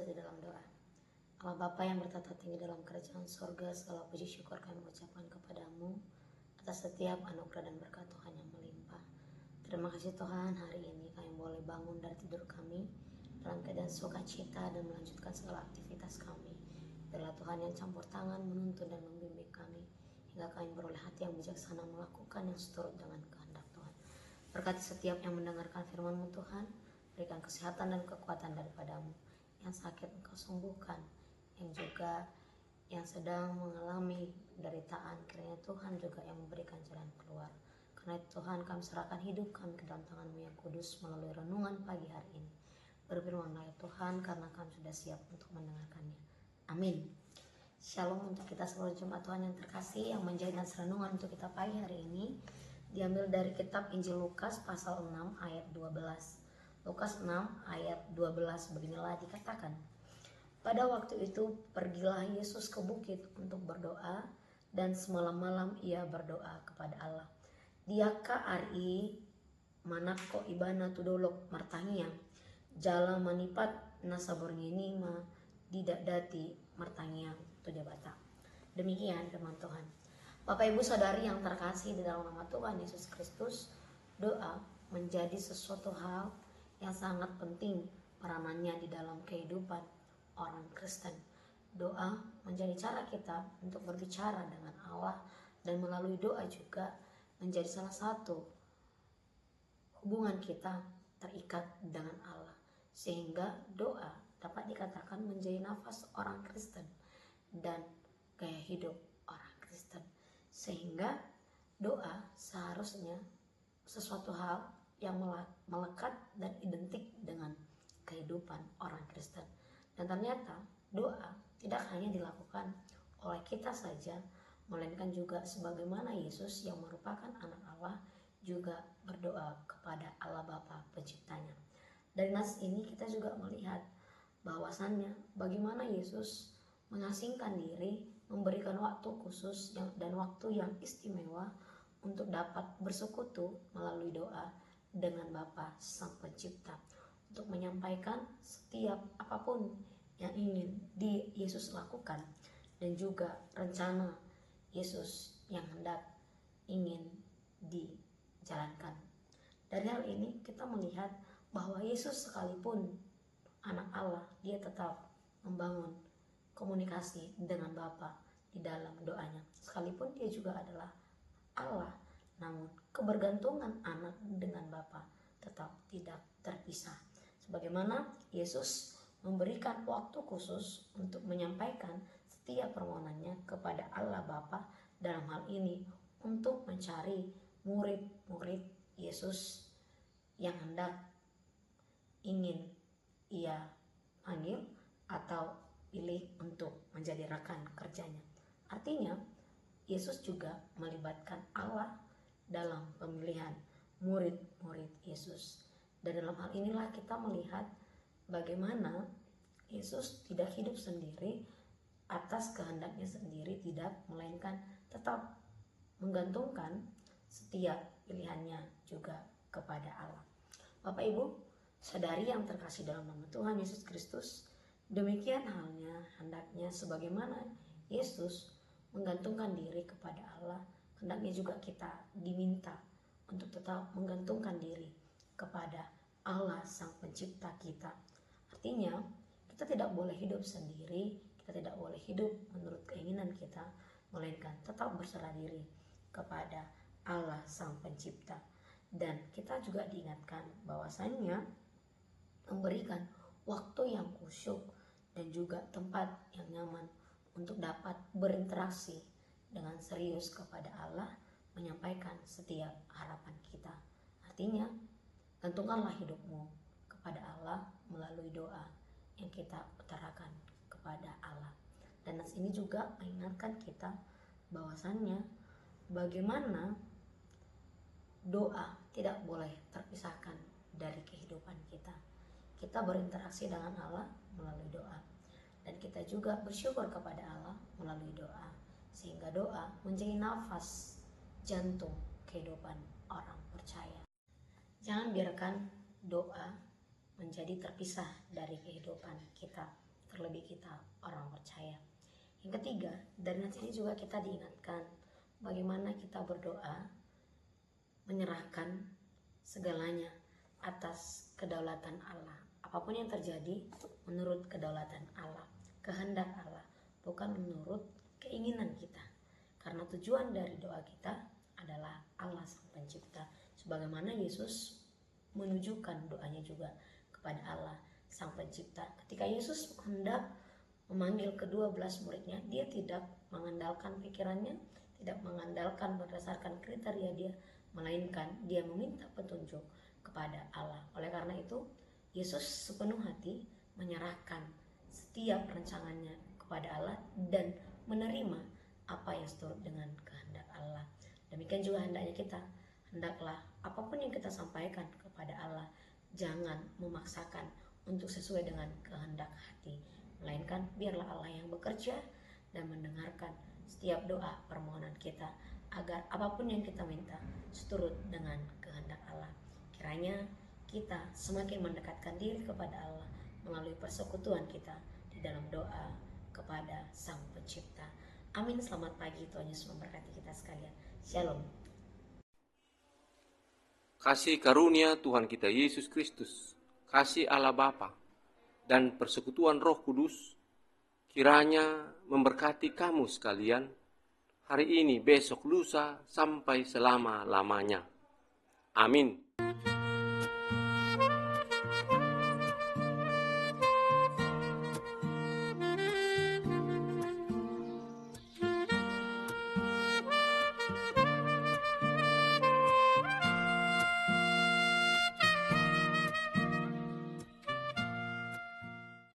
di dalam doa. Allah Bapa yang bertata tinggi dalam kerajaan sorga, segala puji syukur kami ucapkan kepadamu atas setiap anugerah dan berkat Tuhan yang melimpah. Terima kasih Tuhan, hari ini kami boleh bangun dari tidur kami dalam keadaan sukacita dan melanjutkan segala aktivitas kami. Biarlah Tuhan yang campur tangan menuntun dan membimbing kami hingga kami beroleh hati yang bijaksana melakukan yang seturut dengan kehendak Tuhan. Berkati setiap yang mendengarkan firman-Mu Tuhan, berikan kesehatan dan kekuatan daripadamu. Yang sakit Engkau sembuhkan, yang juga yang sedang mengalami penderitaan, kiranya Tuhan juga yang memberikan jalan keluar. Karena itu Tuhan, kami serahkan hidup kami ke dalam tangan-Mu yang kudus melalui renungan pagi hari ini. Berfirmanlah ya Tuhan, karena kami sudah siap untuk mendengarkannya. Amin. Shalom untuk kita seluruh jemaat Tuhan yang terkasih, yang menjadi renungan untuk kita pagi hari ini diambil dari kitab Injil Lukas pasal 6 ayat 12. Lukas 6 ayat 12 beginilah dikatakan. Pada waktu itu pergilah Yesus ke bukit untuk berdoa, dan semalam-malam ia berdoa kepada Allah. Diaka ari manako ibana tudolok martangia, jala manipat nasaborngini ma didak dati martangia tu debata. Demikian firman Tuhan. Bapak Ibu Saudari yang terkasih di dalam nama Tuhan Yesus Kristus, doa menjadi sesuatu hal yang sangat penting peranannya di dalam kehidupan orang Kristen. Doa menjadi cara kita untuk berbicara dengan Allah, dan melalui doa juga menjadi salah satu hubungan kita terikat dengan Allah, sehingga doa dapat dikatakan menjadi nafas orang Kristen dan gaya hidup orang Kristen. Sehingga doa seharusnya sesuatu hal yang melekat dan identik dengan kehidupan orang Kristen. Dan ternyata doa tidak hanya dilakukan oleh kita saja, melainkan juga sebagaimana Yesus yang merupakan anak Allah juga berdoa kepada Allah Bapa penciptanya. Dari nas ini kita juga melihat bahwasannya bagaimana Yesus mengasingkan diri, memberikan waktu khusus dan waktu yang istimewa untuk dapat bersekutu melalui doa dengan Bapa Sang Pencipta, untuk menyampaikan setiap apapun yang ingin Yesus lakukan, dan juga rencana Yesus yang hendak ingin dijalankan. Dari hal ini kita melihat bahwa Yesus sekalipun anak Allah, dia tetap membangun komunikasi dengan Bapa di dalam doanya. Sekalipun dia juga adalah Allah, namun kebergantungan anak dengan Bapa tetap tidak terpisah. Sebagaimana Yesus memberikan waktu khusus untuk menyampaikan setiap permohonannya kepada Allah Bapa, dalam hal ini untuk mencari murid-murid Yesus yang hendak ingin ia panggil atau pilih untuk menjadi rekan kerjanya. Artinya Yesus juga melibatkan Allah dalam pemilihan murid-murid Yesus. Dan dalam hal inilah kita melihat bagaimana Yesus tidak hidup sendiri atas kehendaknya sendiri, tidak, melainkan tetap menggantungkan setiap pilihannya juga kepada Allah. Bapak Ibu Saudari yang terkasih dalam nama Tuhan Yesus Kristus, demikian halnya hendaknya sebagaimana Yesus menggantungkan diri kepada Allah, hendaknya juga kita diminta untuk tetap menggantungkan diri kepada Allah Sang Pencipta kita. Artinya kita tidak boleh hidup sendiri, kita tidak boleh hidup menurut keinginan kita, melainkan tetap berserah diri kepada Allah Sang Pencipta. Dan kita juga diingatkan bahwasannya memberikan waktu yang khusyuk dan juga tempat yang nyaman untuk dapat berinteraksi dengan serius kepada Allah, menyampaikan setiap harapan kita. Artinya gantungkanlah hidupmu kepada Allah melalui doa yang kita utarakan kepada Allah. Dan nas ini juga mengingatkan kita bahwasannya bagaimana doa tidak boleh terpisahkan dari kehidupan kita. Kita berinteraksi dengan Allah melalui doa, dan kita juga bersyukur kepada Allah melalui doa, sehingga doa menjadi nafas jantung kehidupan orang percaya. Jangan biarkan doa menjadi terpisah dari kehidupan kita. terlebih kita orang percaya. Yang ketiga, dari nats ini juga kita diingatkan bagaimana kita berdoa menyerahkan segalanya atas kedaulatan Allah. Apapun yang terjadi menurut kedaulatan Allah, kehendak Allah, bukan menurut keinginan kita. Karena tujuan dari doa kita adalah Allah Sang Pencipta. Sebagaimana Yesus menunjukkan doanya juga kepada Allah Sang Pencipta. Ketika Yesus hendak memanggil ke-12 muridnya, dia tidak mengandalkan pikirannya, tidak mengandalkan berdasarkan kriteria dia, melainkan dia meminta petunjuk kepada Allah. Oleh karena itu, Yesus sepenuh hati menyerahkan setiap rancangannya kepada Allah dan menerima apa yang seturut dengan kehendak Allah. Demikian juga hendaknya kita, hendaklah apapun yang kita sampaikan kepada Allah, jangan memaksakan untuk sesuai dengan kehendak hati, melainkan biarlah Allah yang bekerja dan mendengarkan setiap doa permohonan kita, agar apapun yang kita minta seturut dengan kehendak Allah. Kiranya kita semakin mendekatkan diri kepada Allah melalui persekutuan kita di dalam doa kepada Sang Pencipta. Amin. Selamat pagi, Tuhan Yesus memberkati kita sekalian. Shalom. Kasih karunia Tuhan kita Yesus Kristus, kasih Allah Bapa, dan persekutuan Roh Kudus kiranya memberkati kamu sekalian hari ini, besok, lusa, sampai selama-lamanya. Amin.